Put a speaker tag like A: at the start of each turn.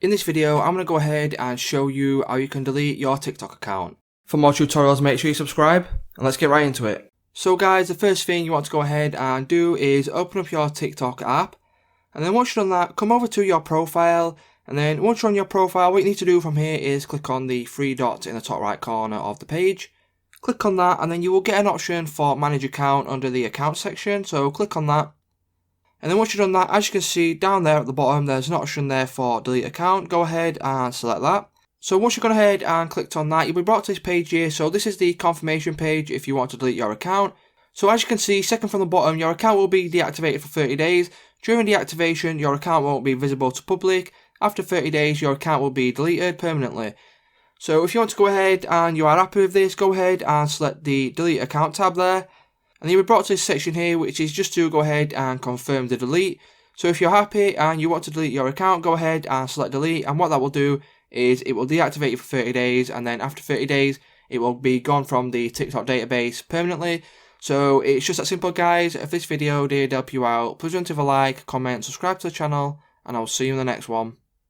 A: In this video, I'm going to go ahead and show you how you can delete your TikTok account. For more tutorials, make sure you subscribe, and let's get right into it. So guys, the first thing you want to go ahead and do is open up your TikTok app, and then once you've done that, come over to your profile, and then once you're on your profile, what you need to do from here is click on the three dots in the top right corner of the page. Click on that, and then you will get an option for manage account under the account section, so click on that. And then once you've done that, as you can see down there at the bottom, there's an option there for delete account. Go ahead and select that. So once you've gone ahead and clicked on that, you'll be brought to this page here. So this is the confirmation page if you want to delete your account. So as you can see, second from the bottom, your account will be deactivated for 30 days. During deactivation, your account won't be visible to public. After 30 days, your account will be deleted permanently. So if you want to go ahead and you are happy with this, go ahead and select the delete account tab there. And you'll be brought to this section here, which is just to go ahead and confirm the delete. So if you're happy and you want to delete your account, go ahead and select delete. And what that will do is it will deactivate you for 30 days. And then after 30 days, it will be gone from the TikTok database permanently. So it's just that simple, guys. If this video did help you out, please don't leave a like, comment, subscribe to the channel, and I'll see you in the next one.